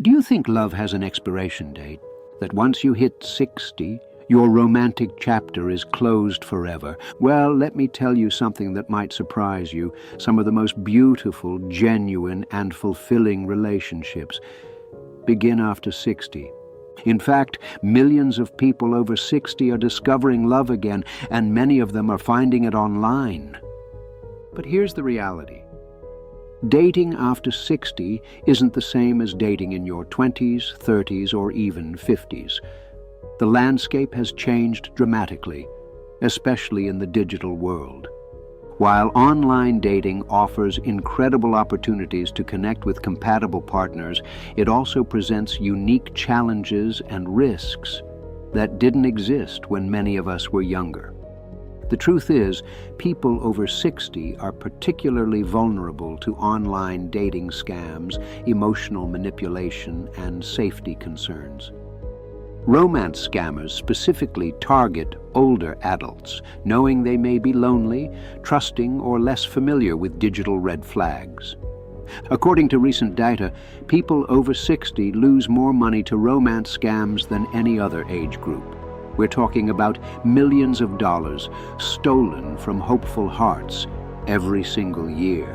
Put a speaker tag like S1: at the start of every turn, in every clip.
S1: Do you think love has an expiration date? That once you hit 60, your romantic chapter is closed forever? Well, let me tell you something that might surprise you. Some of the most beautiful, genuine, and fulfilling relationships begin after 60. In fact, millions of people over 60 are discovering love again, and many of them are finding it online. But here's the reality. Dating after 60 isn't the same as dating in your 20s, 30s, or even 50s. The landscape has changed dramatically, especially in the digital world. While online dating offers incredible opportunities to connect with compatible partners, it also presents unique challenges and risks that didn't exist when many of us were younger. The truth is, people over 60 are particularly vulnerable to online dating scams, emotional manipulation, and safety concerns. Romance scammers specifically target older adults, knowing they may be lonely, trusting, or less familiar with digital red flags. According to recent data, people over 60 lose more money to romance scams than any other age group. We're talking about millions of dollars stolen from hopeful hearts every single year.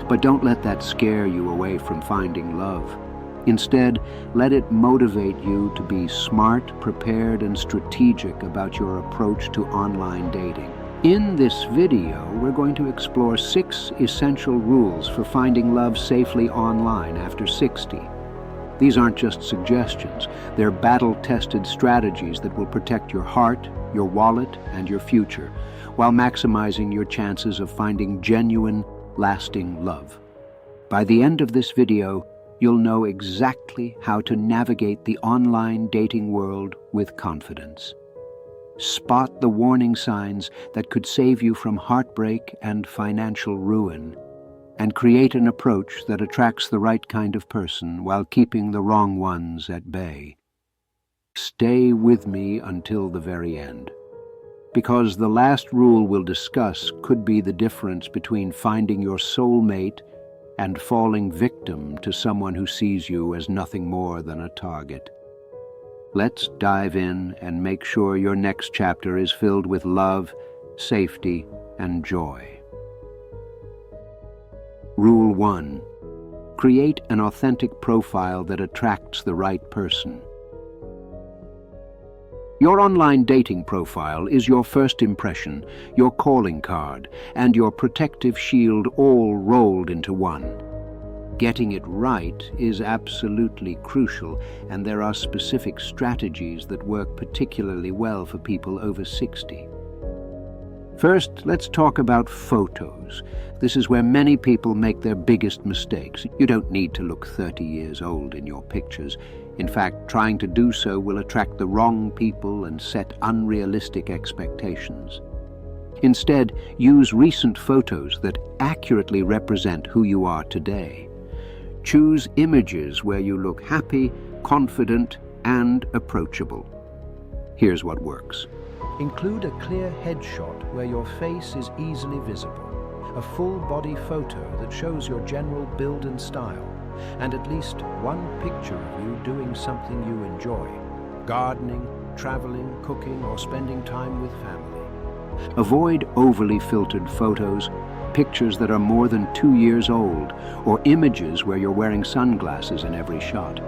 S1: But don't let that scare you away from finding love. Instead, let it motivate you to be smart, prepared, and strategic about your approach to online dating. In this video, we're going to explore 6 essential rules for finding love safely online after 60. These aren't just suggestions, they're battle-tested strategies that will protect your heart, your wallet, and your future, while maximizing your chances of finding genuine, lasting love. By the end of this video, you'll know exactly how to navigate the online dating world with confidence. Spot the warning signs that could save you from heartbreak and financial ruin, and create an approach that attracts the right kind of person while keeping the wrong ones at bay. Stay with me until the very end, because the last rule we'll discuss could be the difference between finding your soulmate and falling victim to someone who sees you as nothing more than a target. Let's dive in and make sure your next chapter is filled with love, safety, and joy. Rule 1. Create an authentic profile that attracts the right person. Your online dating profile is your first impression, your calling card, and your protective shield all rolled into one. Getting it right is absolutely crucial, and there are specific strategies that work particularly well for people over 60. First, let's talk about photos. This is where many people make their biggest mistakes. You don't need to look 30 years old in your pictures. In fact, trying to do so will attract the wrong people and set unrealistic expectations. Instead, use recent photos that accurately represent who you are today. Choose images where you look happy, confident, and approachable. Here's what works. Include a clear headshot where your face is easily visible, a full-body photo that shows your general build and style, and at least one picture of you doing something you enjoy: gardening, traveling, cooking, or spending time with family. Avoid overly filtered photos, pictures that are more than 2 years old, or images where you're wearing sunglasses in every shot.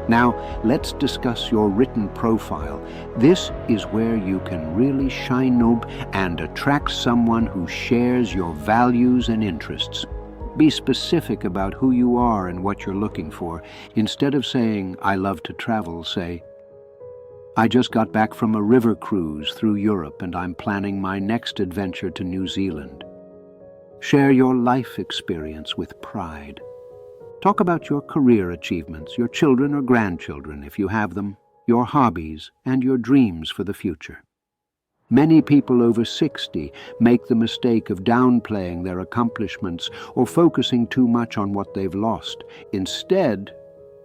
S1: Now, let's discuss your written profile. This is where you can really shine up and attract someone who shares your values and interests. Be specific about who you are and what you're looking for. Instead of saying, "I love to travel," say, "I just got back from a river cruise through Europe and I'm planning my next adventure to New Zealand." Share your life experience with pride. Talk about your career achievements, your children or grandchildren, if you have them, your hobbies, and your dreams for the future. Many people over 60 make the mistake of downplaying their accomplishments or focusing too much on what they've lost. Instead,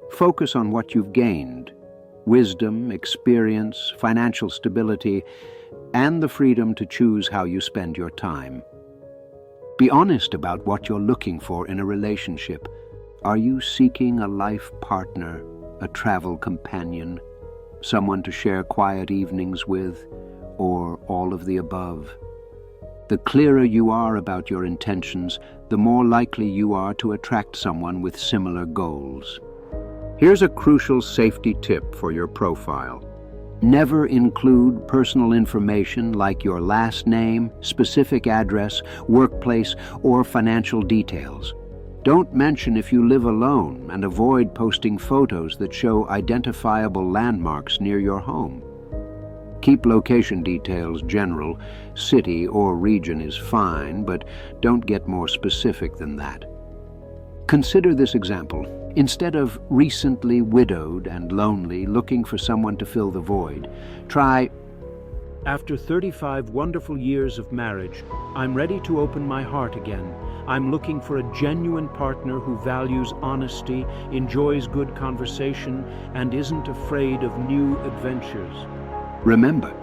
S1: focus on what you've gained: wisdom, experience, financial stability, and the freedom to choose how you spend your time. Be honest about what you're looking for in a relationship. Are you seeking a life partner, a travel companion, someone to share quiet evenings with, or all of the above? The clearer you are about your intentions, the more likely you are to attract someone with similar goals. Here's a crucial safety tip for your profile. Never include personal information like your last name, specific address, workplace, or financial details. Don't mention if you live alone, and avoid posting photos that show identifiable landmarks near your home. Keep location details general. City or region is fine, but don't get more specific than that. Consider this example. Instead of recently widowed and lonely, looking for someone to fill the void, try, "After 35 wonderful years of marriage, I'm ready to open my heart again. I'm looking for a genuine partner who values honesty, enjoys good conversation, and isn't afraid of new adventures." Remember,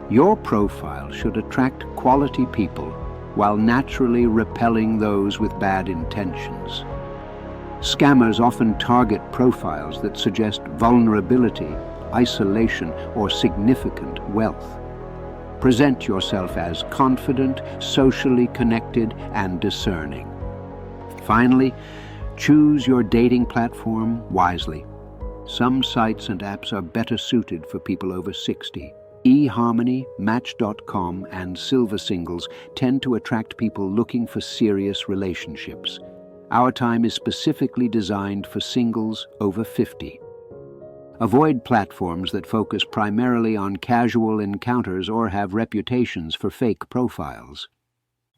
S1: your profile should attract quality people while naturally repelling those with bad intentions. Scammers often target profiles that suggest vulnerability, isolation, or significant wealth. Present yourself as confident, socially connected, and discerning. Finally, choose your dating platform wisely. Some sites and apps are better suited for people over 60. eHarmony, Match.com, and Silver Singles tend to attract people looking for serious relationships. Our time is specifically designed for singles over 50. Avoid platforms that focus primarily on casual encounters or have reputations for fake profiles.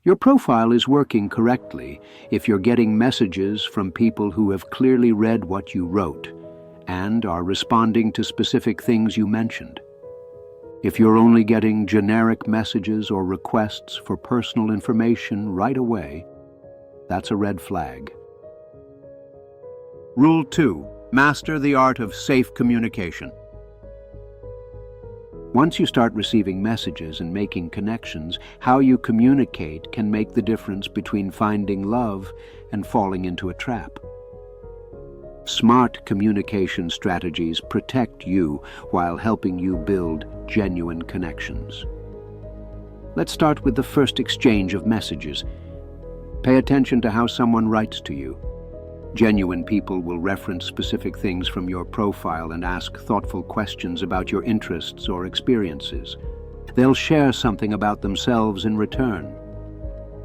S1: Your profile is working correctly if you're getting messages from people who have clearly read what you wrote and are responding to specific things you mentioned. If you're only getting generic messages or requests for personal information right away, that's a red flag. Rule 2. Master the art of safe communication. Once you start receiving messages and making connections, how you communicate can make the difference between finding love and falling into a trap. Smart communication strategies protect you while helping you build genuine connections. Let's start with the first exchange of messages. Pay attention to how someone writes to you. Genuine people will reference specific things from your profile and ask thoughtful questions about your interests or experiences. They'll share something about themselves in return.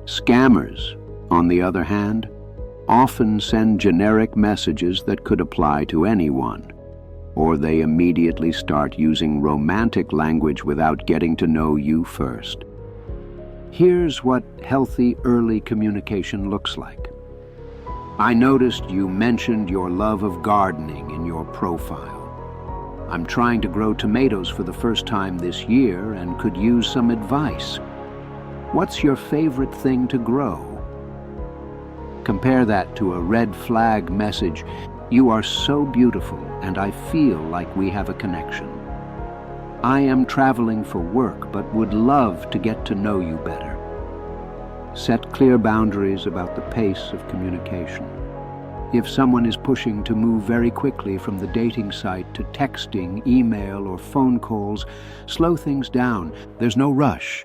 S1: Scammers, on the other hand, often send generic messages that could apply to anyone, or they immediately start using romantic language without getting to know you first. Here's what healthy early communication looks like. I noticed you mentioned your love of gardening in your profile. I'm trying to grow tomatoes for the first time this year and could use some advice. What's your favorite thing to grow? Compare that to a red flag message. You are so beautiful and I feel like we have a connection. I am traveling for work but would love to get to know you better. Set clear boundaries about the pace of communication. If someone is pushing to move very quickly from the dating site to texting, email, or phone calls, slow things down. There's no rush,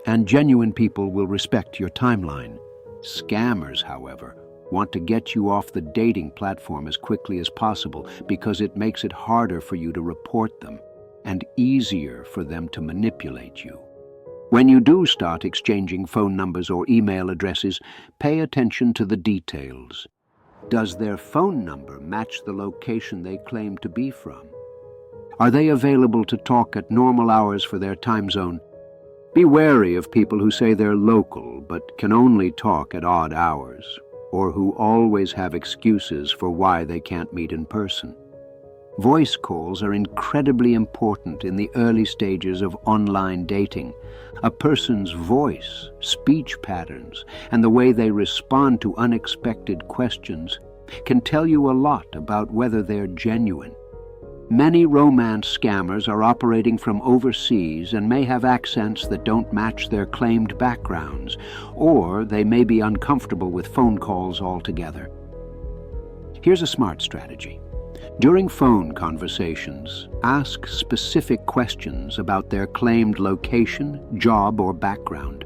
S1: and genuine people will respect your timeline. Scammers, however, want to get you off the dating platform as quickly as possible because it makes it harder for you to report them and easier for them to manipulate you. When you do start exchanging phone numbers or email addresses, pay attention to the details. Does their phone number match the location they claim to be from? Are they available to talk at normal hours for their time zone? Be wary of people who say they're local but can only talk at odd hours, or who always have excuses for why they can't meet in person. Voice calls are incredibly important in the early stages of online dating. A person's voice, speech patterns, and the way they respond to unexpected questions can tell you a lot about whether they're genuine. Many romance scammers are operating from overseas and may have accents that don't match their claimed backgrounds, or they may be uncomfortable with phone calls altogether. Here's a smart strategy. During phone conversations, ask specific questions about their claimed location, job, or background.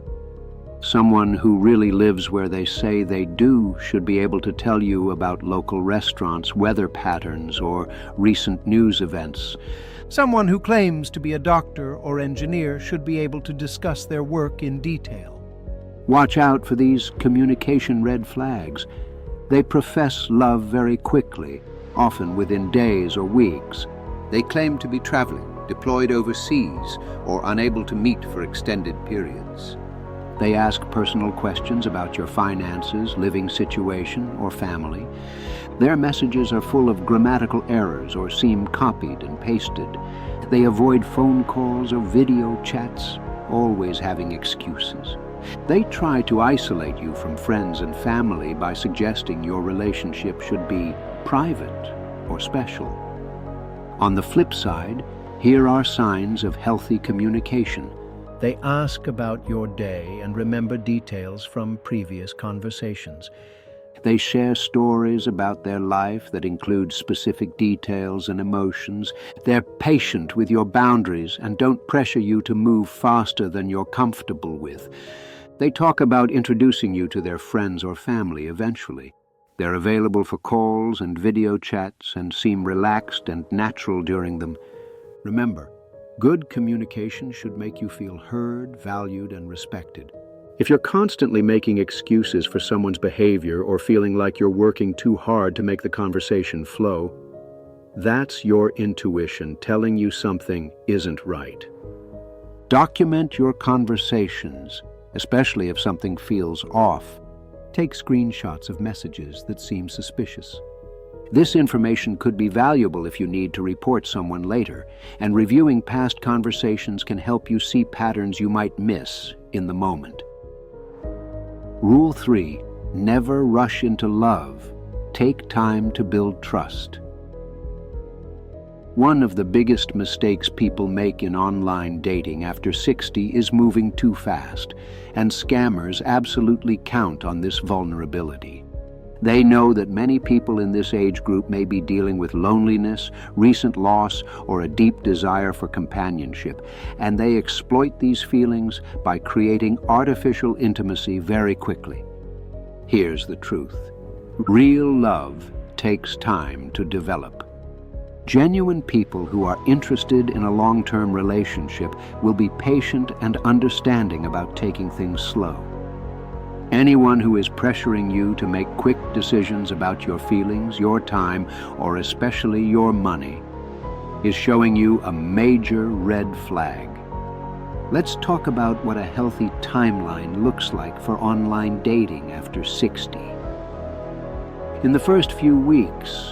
S1: Someone who really lives where they say they do should be able to tell you about local restaurants, weather patterns, or recent news events.
S2: Someone who claims to be a doctor or engineer should be able to discuss their work in detail.
S1: Watch out for these communication red flags. They profess love very quickly, often within days or weeks. They claim to be traveling, deployed overseas, or unable to meet for extended periods. They ask personal questions about your finances, living situation, or family. Their messages are full of grammatical errors or seem copied and pasted. They avoid phone calls or video chats, always having excuses. They try to isolate you from friends and family by suggesting your relationship should be private or special. On the flip side, here are signs of healthy communication.
S2: They ask about your day and remember details from previous conversations.
S1: They share stories about their life that include specific details and emotions. They're patient with your boundaries and don't pressure you to move faster than you're comfortable with. They talk about introducing you to their friends or family eventually. They're available for calls and video chats and seem relaxed and natural during them. Remember, good communication should make you feel heard, valued, and respected. If you're constantly making excuses for someone's behavior or feeling like you're working too hard to make the conversation flow, that's your intuition telling you something isn't right. Document your conversations, especially if something feels off. Take screenshots of messages that seem suspicious. This information could be valuable if you need to report someone later, and reviewing past conversations can help you see patterns you might miss in the moment. Rule 3. Never rush into love. Take time to build trust. One of the biggest mistakes people make in online dating after 60 is moving too fast, and scammers absolutely count on this vulnerability. They know that many people in this age group may be dealing with loneliness, recent loss, or a deep desire for companionship, and they exploit these feelings by creating artificial intimacy very quickly. Here's the truth. Real love takes time to develop. Genuine people who are interested in a long-term relationship will be patient and understanding about taking things slow. Anyone who is pressuring you to make quick decisions about your feelings, your time, or especially your money, is showing you a major red flag. Let's talk about what a healthy timeline looks like for online dating after 60. In the first few weeks,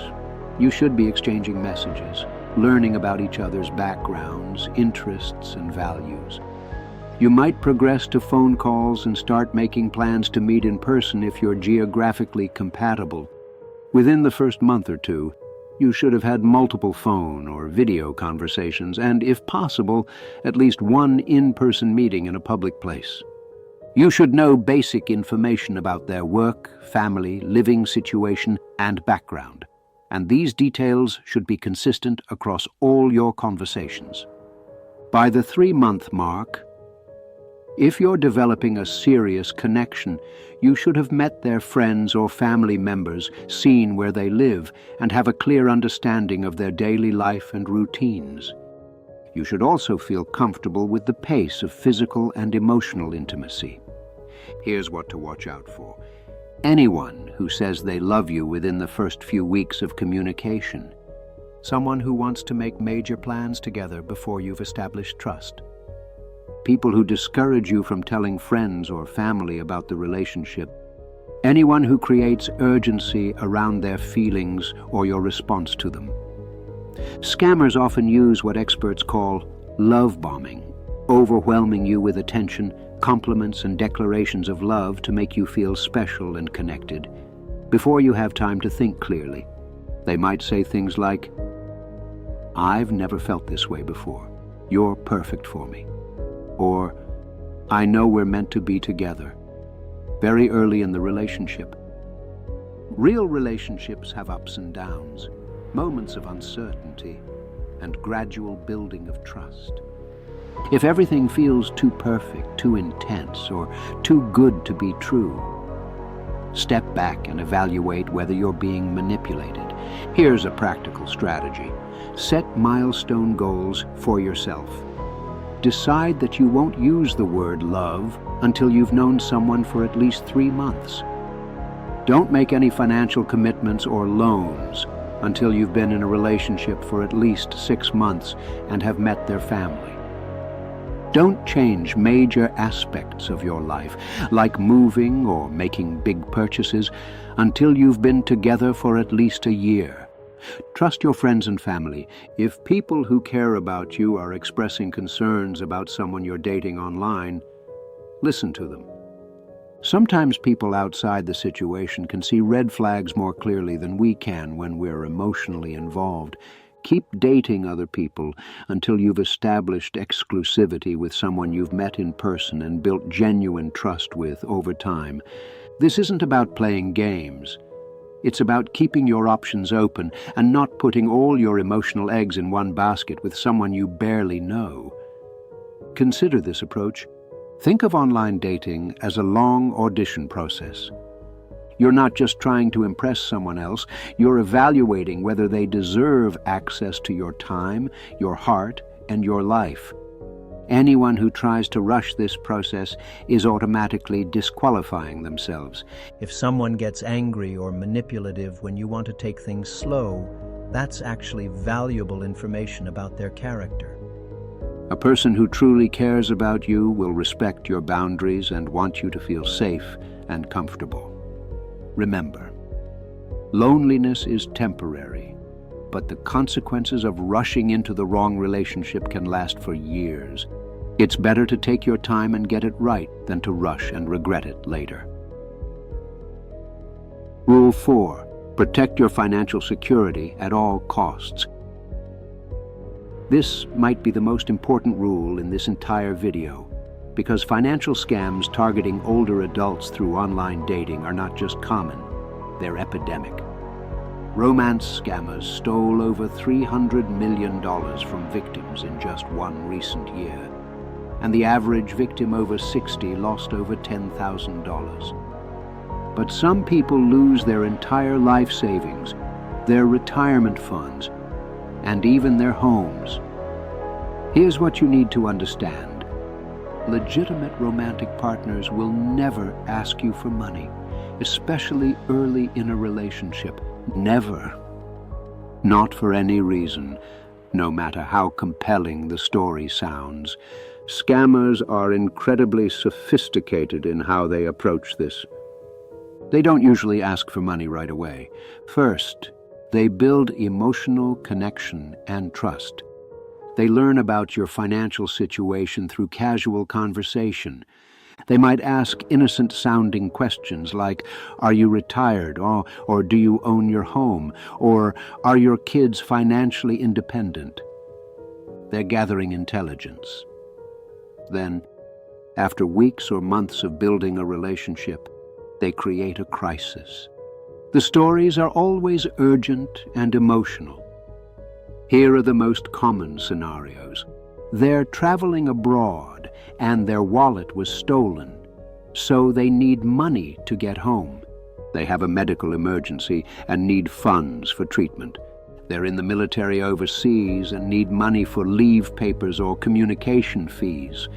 S1: you should be exchanging messages, learning about each other's backgrounds, interests, and values. You might progress to phone calls and start making plans to meet in person if you're geographically compatible. Within the first month or two, you should have had multiple phone or video conversations and, if possible, at least one in-person meeting in a public place. You should know basic information about their work, family, living situation, and background, and these details should be consistent across all your conversations. By the 3-month mark, if you're developing a serious connection, you should have met their friends or family members, seen where they live, and have a clear understanding of their daily life and routines. You should also feel comfortable with the pace of physical and emotional intimacy. Here's what to watch out for. Anyone who says they love you within the first few weeks of communication. Someone who wants to make major plans together before you've established trust. People who discourage you from telling friends or family about the relationship. Anyone who creates urgency around their feelings or your response to them. Scammers often use what experts call love bombing, overwhelming you with attention, compliments, and declarations of love to make you feel special and connected. Before you have time to think clearly, they might say things like, "I've never felt this way before. You're perfect for me." Or, "I know we're meant to be together," very early in the relationship. Real relationships have ups and downs, moments of uncertainty, and gradual building of trust. If everything feels too perfect, too intense, or too good to be true, step back and evaluate whether you're being manipulated. Here's a practical strategy. Set milestone goals for yourself. Decide that you won't use the word love until you've known someone for at least 3 months. Don't make any financial commitments or loans until you've been in a relationship for at least 6 months and have met their family. Don't change major aspects of your life, like moving or making big purchases, until you've been together for at least a year. Trust your friends and family. If people who care about you are expressing concerns about someone you're dating online, listen to them. Sometimes people outside the situation can see red flags more clearly than we can when we're emotionally involved. Keep dating other people until you've established exclusivity with someone you've met in person and built genuine trust with over time. This isn't about playing games. It's about keeping your options open and not putting all your emotional eggs in one basket with someone you barely know. Consider this approach. Think of online dating as a long audition process. You're not just trying to impress someone else, you're evaluating whether they deserve access to your time, your heart, and your life. Anyone who tries to rush this process is automatically disqualifying themselves.
S2: If someone gets angry or manipulative when you want to take things slow, that's actually valuable information about their character.
S1: A person who truly cares about you will respect your boundaries and want you to feel safe and comfortable. Remember, loneliness is temporary, but the consequences of rushing into the wrong relationship can last for years. It's better to take your time and get it right than to rush and regret it later. Rule 4. Protect your financial security at all costs. This might be the most important rule in this entire video, because financial scams targeting older adults through online dating are not just common, they're epidemic. Romance scammers stole over $300 million from victims in just one recent year, and the average victim over 60 lost over $10,000. But some people lose their entire life savings, their retirement funds, and even their homes. Here's what you need to understand. Legitimate romantic partners will never ask you for money, especially early in a relationship. Never. Not for any reason, no matter how compelling the story sounds. Scammers are incredibly sophisticated in how they approach this. They don't usually ask for money right away. First, they build emotional connection and trust. They learn about your financial situation through casual conversation. They might ask innocent-sounding questions like, "Are you retired?" or "Do you own your home?" or "Are your kids financially independent?" They're gathering intelligence. Then, after weeks or months of building a relationship, they create a crisis. The stories are always urgent and emotional. Here are the most common scenarios. They're traveling abroad and their wallet was stolen, so they need money to get home. They have a medical emergency and need funds for treatment. They're in the military overseas and need money for leave papers or communication fees.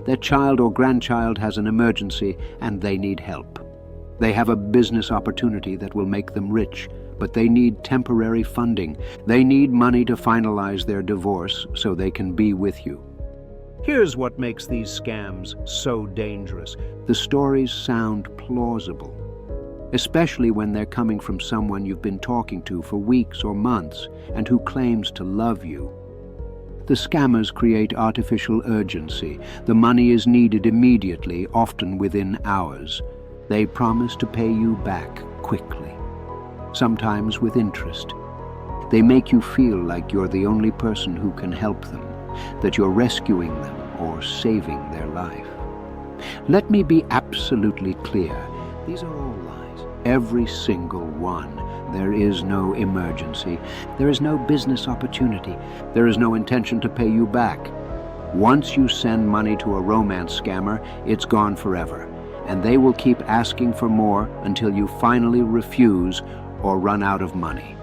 S1: Their child or grandchild has an emergency and they need help. They have a business opportunity that will make them rich, but they need temporary funding. They need money to finalize their divorce so they can be with you. Here's what makes these scams so dangerous. The stories sound plausible, especially when they're coming from someone you've been talking to for weeks or months and who claims to love you. The scammers create artificial urgency. The money is needed immediately, often within hours. They promise to pay you back quickly, sometimes with interest. They make you feel like you're the only person who can help them, that you're rescuing them or saving their life. Let me be absolutely clear. These are all lies. Every single one. There is no emergency. There is no business opportunity. There is no intention to pay you back. Once you send money to a romance scammer, it's gone forever, and they will keep asking for more until you finally refuse or run out of money.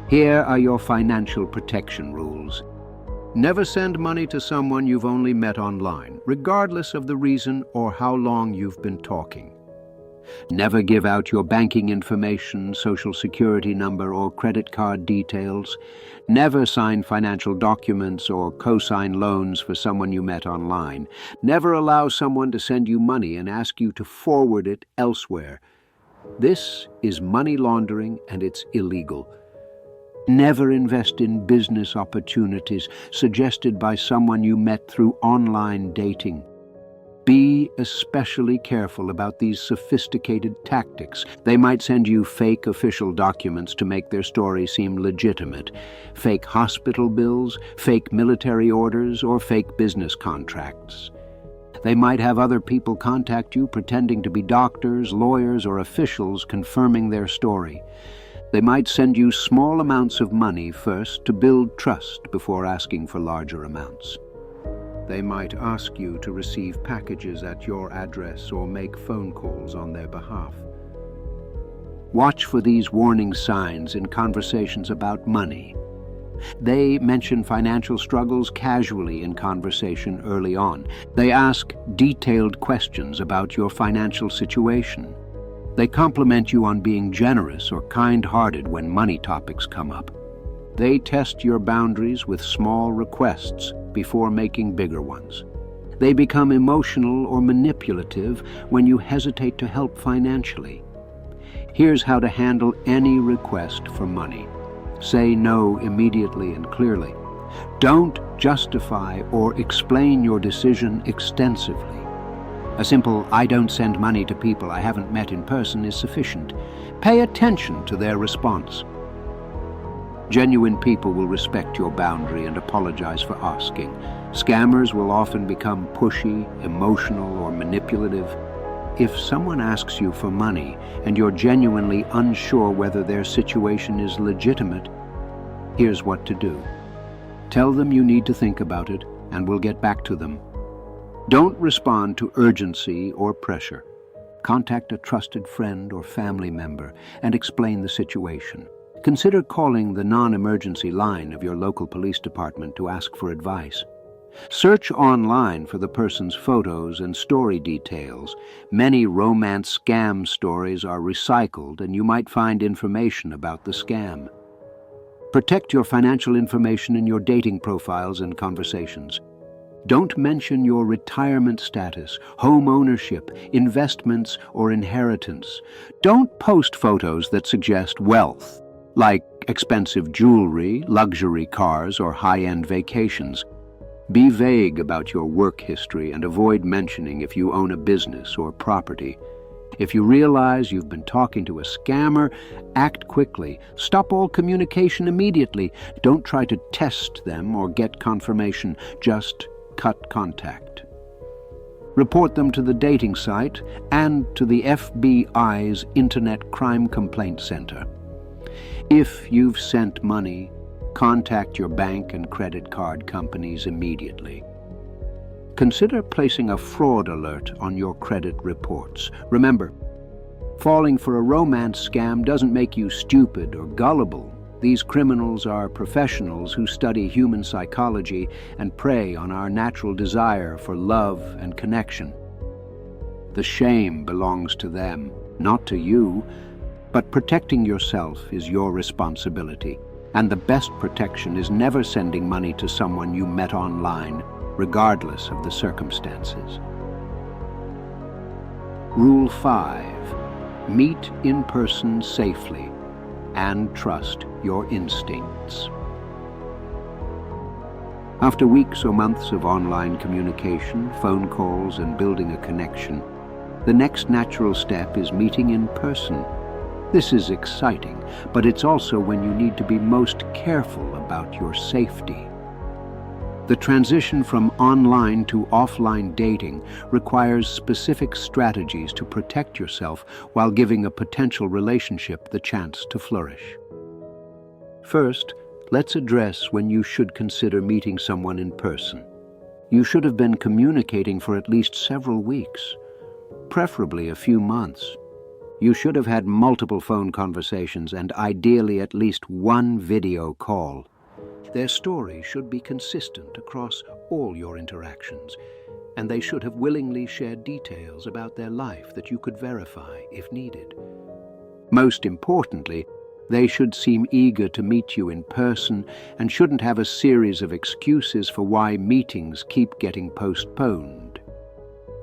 S1: Here are your financial protection rules. Never send money to someone you've only met online, regardless of the reason or how long you've been talking. Never give out your banking information, social security number, or credit card details. Never sign financial documents or co-sign loans for someone you met online. Never allow someone to send you money and ask you to forward it elsewhere. This is money laundering and it's illegal. Never invest in business opportunities suggested by someone you met through online dating. Be especially careful about these sophisticated tactics. They might send you fake official documents to make their story seem legitimate, fake hospital bills, fake military orders, or fake business contracts. They might have other people contact you pretending to be doctors, lawyers, or officials confirming their story. They might send you small amounts of money first to build trust before asking for larger amounts. They might ask you to receive packages at your address or make phone calls on their behalf. Watch for these warning signs in conversations about money. They mention financial struggles casually in conversation early on. They ask detailed questions about your financial situation. They compliment you on being generous or kind-hearted when money topics come up. They test your boundaries with small requests before making bigger ones. They become emotional or manipulative when you hesitate to help financially. Here's how to handle any request for money. Say no immediately and clearly. Don't justify or explain your decision extensively. A simple "I don't send money to people I haven't met in person" is sufficient. Pay attention to their response. Genuine people will respect your boundary and apologize for asking. Scammers will often become pushy, emotional, or manipulative. If someone asks you for money and you're genuinely unsure whether their situation is legitimate, here's what to do. Tell them you need to think about it and we'll get back to them. Don't respond to urgency or pressure. Contact a trusted friend or family member and explain the situation. Consider calling the non-emergency line of your local police department to ask for advice. Search online for the person's photos and story details. Many romance scam stories are recycled, and you might find information about the scam. Protect your financial information in your dating profiles and conversations. Don't mention your retirement status, home ownership, investments, or inheritance. Don't post photos that suggest wealth, like expensive jewelry, luxury cars, or high-end vacations. Be vague about your work history and avoid mentioning if you own a business or property. If you realize you've been talking to a scammer, act quickly. Stop all communication immediately. Don't try to test them or get confirmation. Just cut contact. Report them to the dating site and to the FBI's Internet Crime Complaint Center. If you've sent money, contact your bank and credit card companies immediately. Consider placing a fraud alert on your credit reports. Remember, falling for a romance scam doesn't make you stupid or gullible. These criminals are professionals who study human psychology and prey on our natural desire for love and connection. The shame belongs to them, not to you. But protecting yourself is your responsibility, and the best protection is never sending money to someone you met online, regardless of the circumstances. Rule 5. Meet in person safely and trust your instincts. After weeks or months of online communication, phone calls, and building a connection, the next natural step is meeting in person. This is exciting, but it's also when you need to be most careful about your safety. The transition from online to offline dating requires specific strategies to protect yourself while giving a potential relationship the chance to flourish. First, let's address when you should consider meeting someone in person. You should have been communicating for at least several weeks, preferably a few months. You should have had multiple phone conversations and ideally at least one video call. Their story should be consistent across all your interactions, and they should have willingly shared details about their life that you could verify if needed. Most importantly, they should seem eager to meet you in person and shouldn't have a series of excuses for why meetings keep getting postponed.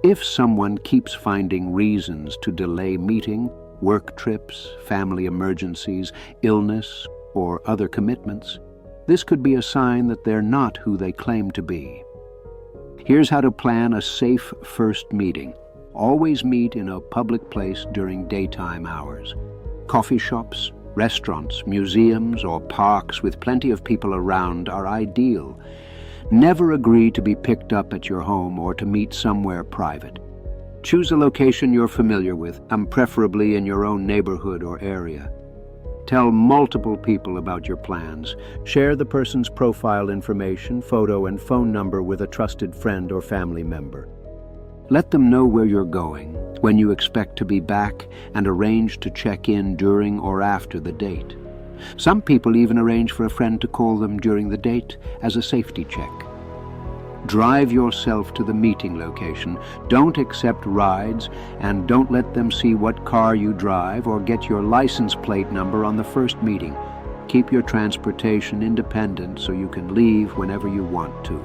S1: If someone keeps finding reasons to delay meeting, work trips, family emergencies, illness, or other commitments, this could be a sign that they're not who they claim to be. Here's how to plan a safe first meeting. Always meet in a public place during daytime hours. Coffee shops, restaurants, museums, or parks with plenty of people around are ideal. Never agree to be picked up at your home or to meet somewhere private. Choose a location you're familiar with, preferably in your own neighborhood or area. Tell multiple people about your plans. Share the person's profile information, photo, and phone number with a trusted friend or family member. Let them know where you're going, when you expect to be back, and arrange to check in during or after the date. Some people even arrange for a friend to call them during the date as a safety check. Drive yourself to the meeting location. Don't accept rides, and don't let them see what car you drive or get your license plate number on the first meeting. Keep your transportation independent so you can leave whenever you want to.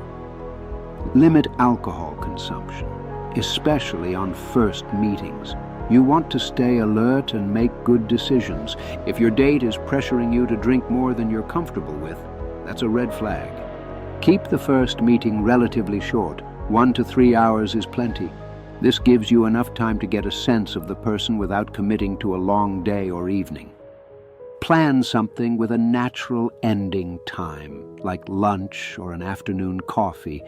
S1: Limit alcohol consumption, especially on first meetings. You want to stay alert and make good decisions. If your date is pressuring you to drink more than you're comfortable with, that's a red flag. Keep the first meeting relatively short. 1 to 3 hours is plenty. This gives you enough time to get a sense of the person without committing to a long day or evening. Plan something with a natural ending time, like lunch or an afternoon coffee.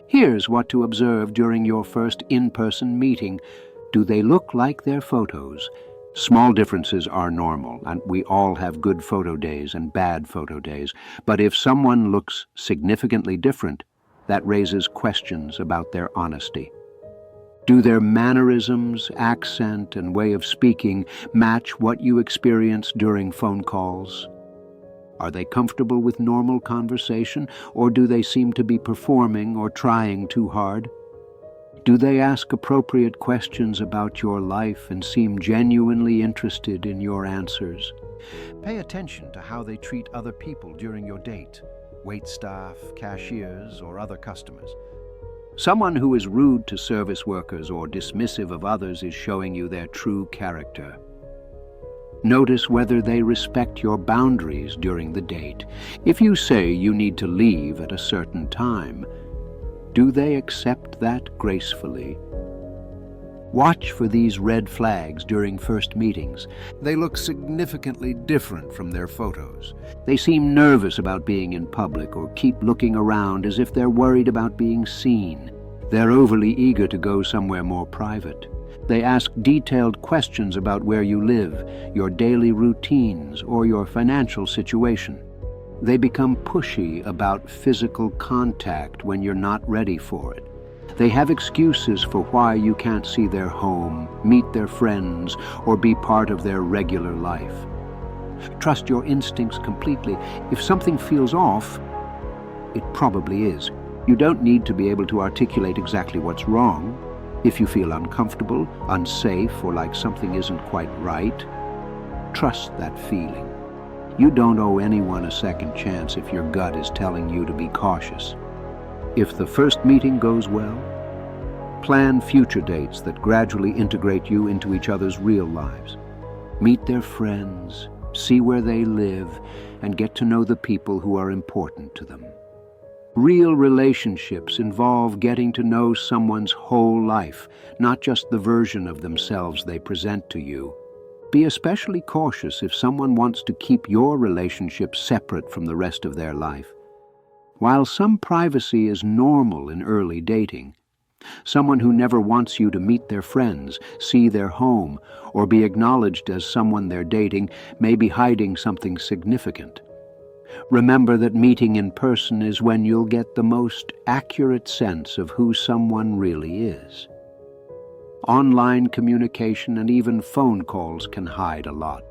S1: Here's what to observe during your first in-person meeting. Do they look like their photos? Small differences are normal, and we all have good photo days and bad photo days. But if someone looks significantly different, that raises questions about their honesty. Do their mannerisms, accent, and way of speaking match what you experience during phone calls? Are they comfortable with normal conversation, or do they seem to be performing or trying too hard? Do they ask appropriate questions about your life and seem genuinely interested in your answers? Pay attention to how they treat other people during your date, waitstaff, cashiers, or other customers. Someone who is rude to service workers or dismissive of others is showing you their true character. Notice whether they respect your boundaries during the date. If you say you need to leave at a certain time, do they accept that gracefully? Watch for these red flags during first meetings. They look significantly different from their photos. They seem nervous about being in public or keep looking around as if they're worried about being seen. They're overly eager to go somewhere more private. They ask detailed questions about where you live, your daily routines, or your financial situation. They become pushy about physical contact when you're not ready for it. They have excuses for why you can't see their home, meet their friends, or be part of their regular life. Trust your instincts completely. If something feels off, it probably is. You don't need to be able to articulate exactly what's wrong. If you feel uncomfortable, unsafe, or like something isn't quite right, trust that feeling. You don't owe anyone a second chance if your gut is telling you to be cautious. If the first meeting goes well, plan future dates that gradually integrate you into each other's real lives. Meet their friends, see where they live, and get to know the people who are important to them. Real relationships involve getting to know someone's whole life, not just the version of themselves they present to you. Be especially cautious if someone wants to keep your relationship separate from the rest of their life. While some privacy is normal in early dating, someone who never wants you to meet their friends, see their home, or be acknowledged as someone they're dating may be hiding something significant. Remember that meeting in person is when you'll get the most accurate sense of who someone really is. Online communication and even phone calls can hide a lot.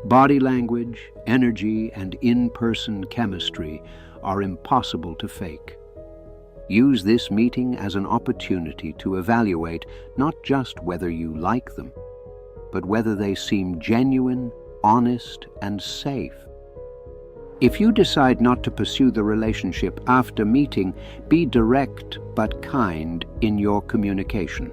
S1: Body language, energy, and in-person chemistry are impossible to fake. Use this meeting as an opportunity to evaluate not just whether you like them, but whether they seem genuine, honest, and safe. If you decide not to pursue the relationship after meeting, be direct but kind in your communication.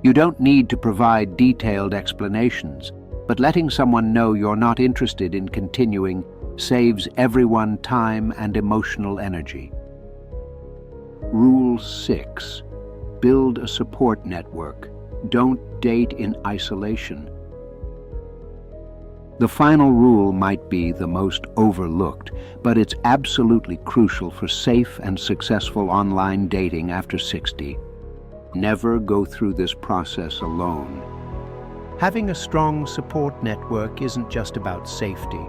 S1: You don't need to provide detailed explanations, but letting someone know you're not interested in continuing saves everyone time and emotional energy. Rule 6. Build a support network. Don't date in isolation. The final rule might be the most overlooked, but it's absolutely crucial for safe and successful online dating after 60. Never go through this process alone.
S2: Having a strong support network isn't just about safety.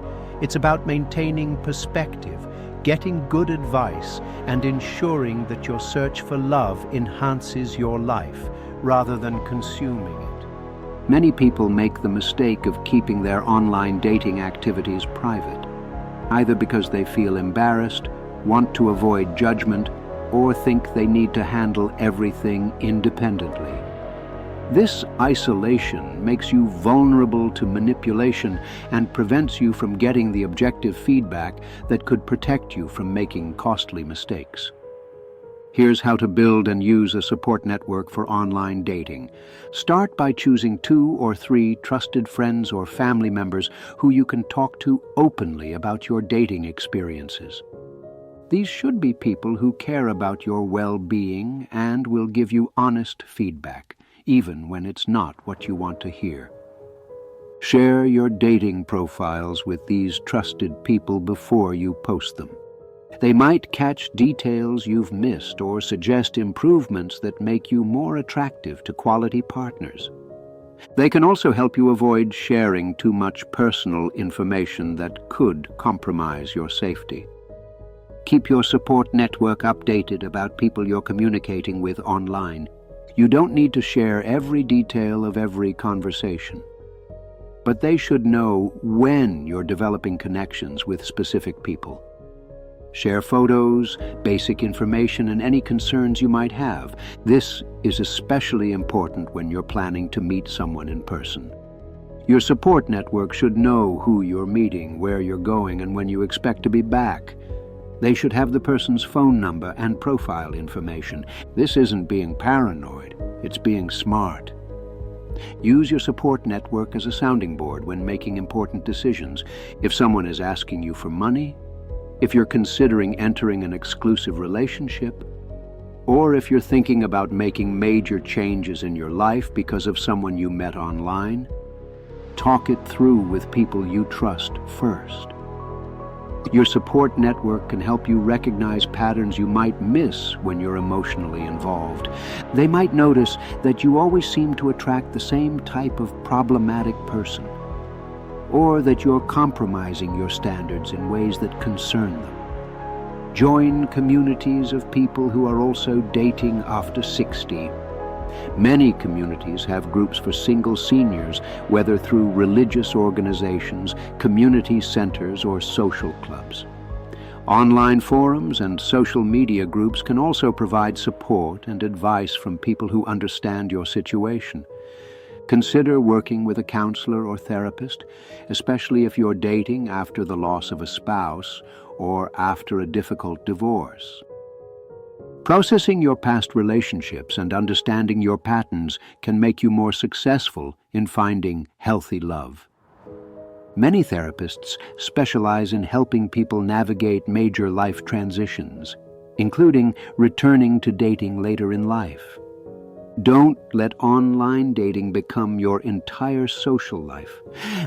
S2: It's about maintaining perspective, getting good advice, and ensuring that your search for love enhances your life rather than consuming it.
S1: Many people make the mistake of keeping their online dating activities private, either because they feel embarrassed, want to avoid judgment, or think they need to handle everything independently. This isolation makes you vulnerable to manipulation and prevents you from getting the objective feedback that could protect you from making costly mistakes. Here's how to build and use a support network for online dating. Start by choosing 2 or 3 trusted friends or family members who you can talk to openly about your dating experiences. These should be people who care about your well-being and will give you honest feedback, even when it's not what you want to hear. Share your dating profiles with these trusted people before you post them. They might catch details you've missed or suggest improvements that make you more attractive to quality partners. They can also help you avoid sharing too much personal information that could compromise your safety. Keep your support network updated about people you're communicating with online. You don't need to share every detail of every conversation, but they should know when you're developing connections with specific people. Share photos, basic information, and any concerns you might have. This is especially important when you're planning to meet someone in person. Your support network should know who you're meeting, where you're going, and when you expect to be back. They should have the person's phone number and profile information. This isn't being paranoid, it's being smart. Use your support network as a sounding board when making important decisions. If someone is asking you for money, if you're considering entering an exclusive relationship, or if you're thinking about making major changes in your life because of someone you met online, talk it through with people you trust first. Your support network can help you recognize patterns you might miss when you're emotionally involved. They might notice that you always seem to attract the same type of problematic person, or that you're compromising your standards in ways that concern them. Join communities of people who are also dating after 60. Many communities have groups for single seniors, whether through religious organizations, community centers, or social clubs. Online forums and social media groups can also provide support and advice from people who understand your situation. Consider working with a counselor or therapist, especially if you're dating after the loss of a spouse or after a difficult divorce. Processing your past relationships and understanding your patterns can make you more successful in finding healthy love. Many therapists specialize in helping people navigate major life transitions, including returning to dating later in life. Don't let online dating become your entire social life.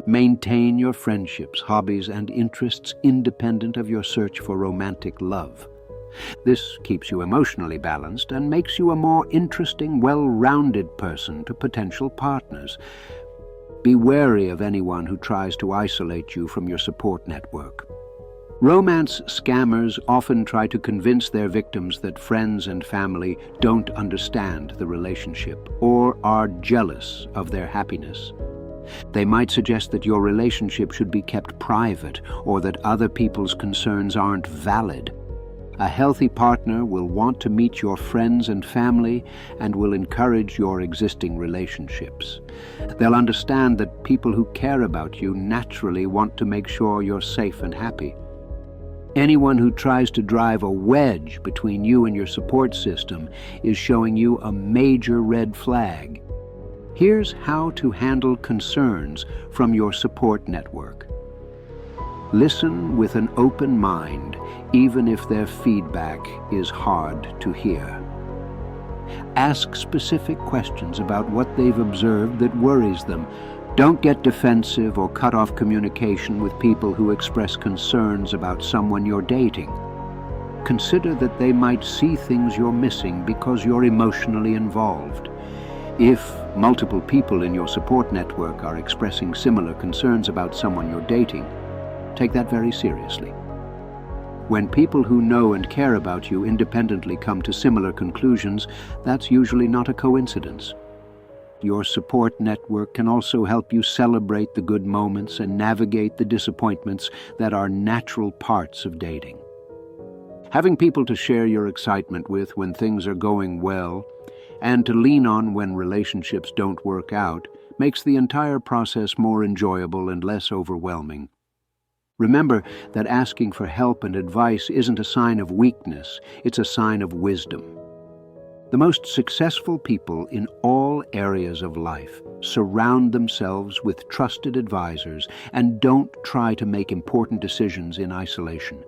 S1: Maintain your friendships, hobbies, and interests independent of your search for romantic love. This keeps you emotionally balanced and makes you a more interesting, well-rounded person to potential partners. Be wary of anyone who tries to isolate you from your support network. Romance scammers often try to convince their victims that friends and family don't understand the relationship or are jealous of their happiness. They might suggest that your relationship should be kept private or that other people's concerns aren't valid. A healthy partner will want to meet your friends and family and will encourage your existing relationships. They'll understand that people who care about you naturally want to make sure you're safe and happy. Anyone who tries to drive a wedge between you and your support system is showing you a major red flag. Here's how to handle concerns from your support network. Listen with an open mind, even if their feedback is hard to hear. Ask specific questions about what they've observed that worries them. Don't get defensive or cut off communication with people who express concerns about someone you're dating. Consider that they might see things you're missing because you're emotionally involved. If multiple people in your support network are expressing similar concerns about someone you're dating, take that very seriously. When people who know and care about you independently come to similar conclusions, that's usually not a coincidence. Your support network can also help you celebrate the good moments and navigate the disappointments that are natural parts of dating. Having people to share your excitement with when things are going well and to lean on when relationships don't work out makes the entire process more enjoyable and less overwhelming. Remember that asking for help and advice isn't a sign of weakness, it's a sign of wisdom. The most successful people in all areas of life surround themselves with trusted advisors and don't try to make important decisions in isolation.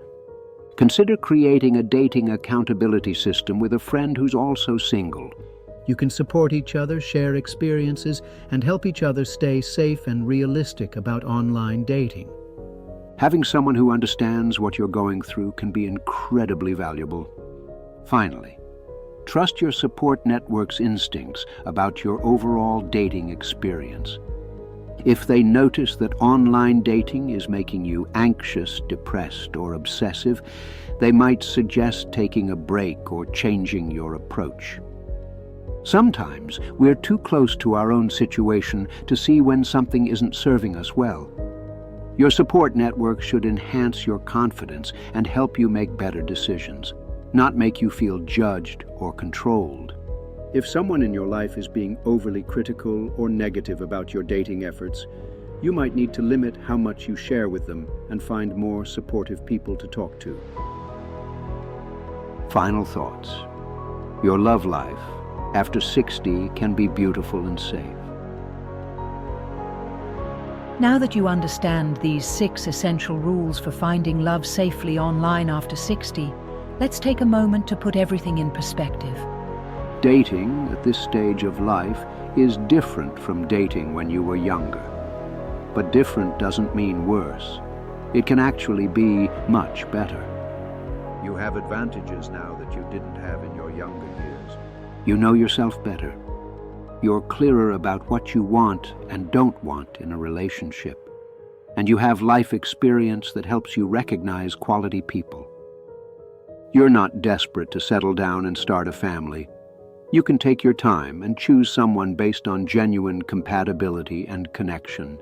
S1: Consider creating a dating accountability system with a friend who's also single.
S2: You can support each other, share experiences, and help each other stay safe and realistic about online dating.
S1: Having someone who understands what you're going through can be incredibly valuable. Finally, trust your support network's instincts about your overall dating experience. If they notice that online dating is making you anxious, depressed, or obsessive, they might suggest taking a break or changing your approach. Sometimes we're too close to our own situation to see when something isn't serving us well. Your support network should enhance your confidence and help you make better decisions, not make you feel judged or controlled. If someone in your life is being overly critical or negative about your dating efforts, you might need to limit how much you share with them and find more supportive people to talk to. Final thoughts. Your love life after 60 can be beautiful and safe.
S3: Now that you understand these 6 essential rules for finding love safely online after 60, let's take a moment to put everything in perspective.
S1: Dating at this stage of life is different from dating when you were younger. But different doesn't mean worse. It can actually be much better. You have advantages now that you didn't have in your younger years. You know yourself better. You're clearer about what you want and don't want in a relationship. And you have life experience that helps you recognize quality people. You're not desperate to settle down and start a family. You can take your time and choose someone based on genuine compatibility and connection.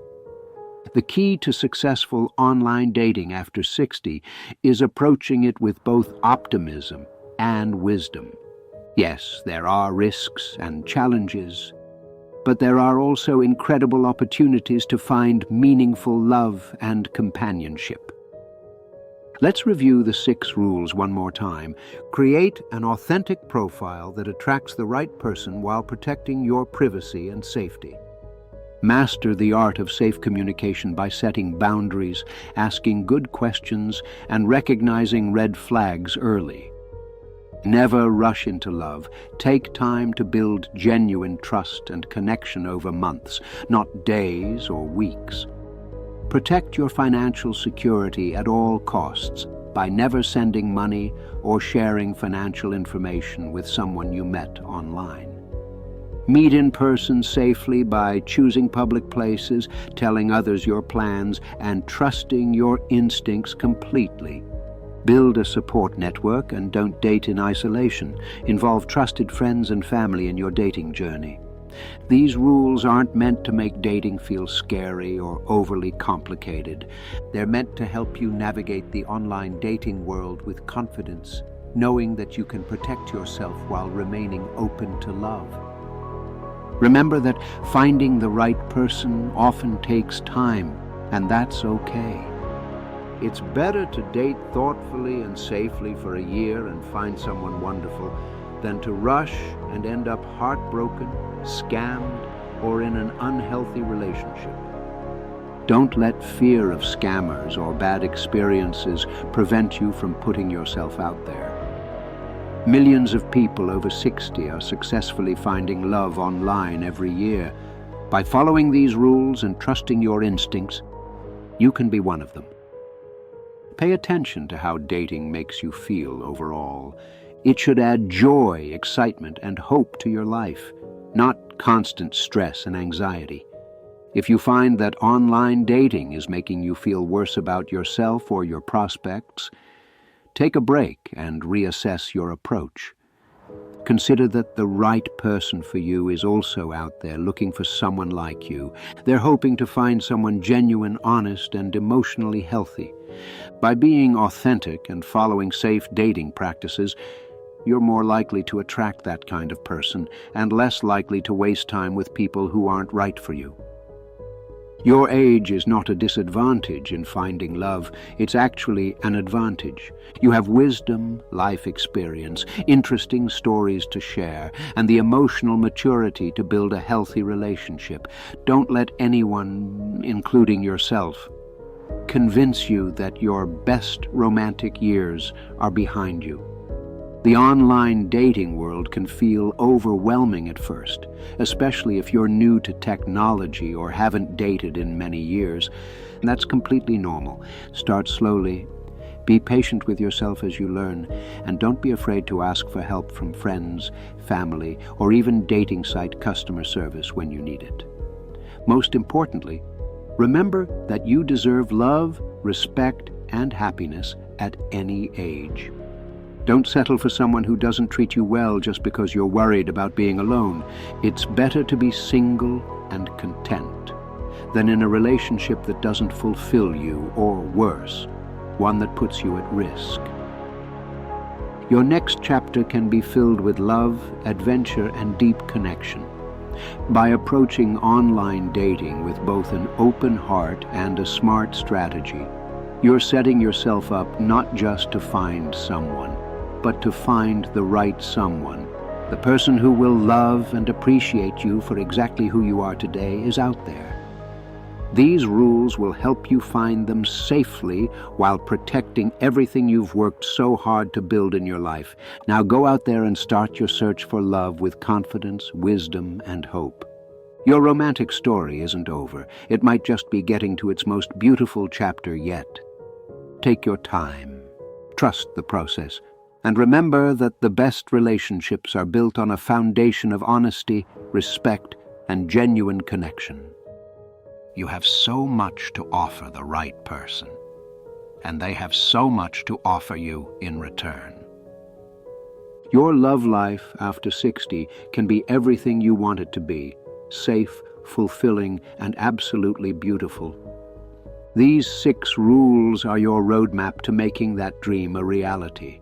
S1: The key to successful online dating after 60 is approaching it with both optimism and wisdom. Yes, there are risks and challenges, but there are also incredible opportunities to find meaningful love and companionship. Let's review the 6 rules one more time. Create an authentic profile that attracts the right person while protecting your privacy and safety. Master the art of safe communication by setting boundaries, asking good questions, and recognizing red flags early. Never rush into love. Take time to build genuine trust and connection over months, not days or weeks. Protect your financial security at all costs. by never sending money or sharing financial information with someone you met online. Meet in person safely by choosing public places, telling others your plans, and trusting your instincts completely. Build a support network and don't date in isolation. Involve trusted friends and family in your dating journey. These rules aren't meant to make dating feel scary or overly complicated. They're meant to help you navigate the online dating world with confidence, knowing that you can protect yourself while remaining open to love. Remember that finding the right person often takes time, and that's okay. It's better to date thoughtfully and safely for a year and find someone wonderful than to rush and end up heartbroken, scammed, or in an unhealthy relationship. Don't let fear of scammers or bad experiences prevent you from putting yourself out there. Millions of people over 60 are successfully finding love online every year. By following these rules and trusting your instincts, you can be one of them. Pay attention to how dating makes you feel overall. It should add joy, excitement, and hope to your life, not constant stress and anxiety. If you find that online dating is making you feel worse about yourself or your prospects, take a break and reassess your approach. Consider that the right person for you is also out there looking for someone like you. They're hoping to find someone genuine, honest, and emotionally healthy. By being authentic and following safe dating practices, you're more likely to attract that kind of person and less likely to waste time with people who aren't right for you. Your age is not a disadvantage in finding love, it's actually an advantage. You have wisdom, life experience, interesting stories to share, and the emotional maturity to build a healthy relationship. Don't let anyone, including yourself, convince you that your best romantic years are behind you. The online dating world can feel overwhelming at first, especially if you're new to technology or haven't dated in many years. That's completely normal. Start slowly. Be patient with yourself as you learn, and don't be afraid to ask for help from friends, family, or even dating site customer service when you need it. Most importantly, remember that you deserve love, respect, and happiness at any age. Don't settle for someone who doesn't treat you well just because you're worried about being alone. It's better to be single and content than in a relationship that doesn't fulfill you, or worse, one that puts you at risk. Your next chapter can be filled with love, adventure, and deep connection. By approaching online dating with both an open heart and a smart strategy, you're setting yourself up not just to find someone, but to find the right someone. The person who will love and appreciate you for exactly who you are today is out there. These rules will help you find them safely while protecting everything you've worked so hard to build in your life. Now go out there and start your search for love with confidence, wisdom, and hope. Your romantic story isn't over. It might just be getting to its most beautiful chapter yet. Take your time. Trust the process. And remember that the best relationships are built on a foundation of honesty, respect, and genuine connection. You have so much to offer the right person, and they have so much to offer you in return. Your love life after 60 can be everything you want it to be: safe, fulfilling, and absolutely beautiful. These 6 rules are your roadmap to making that dream a reality.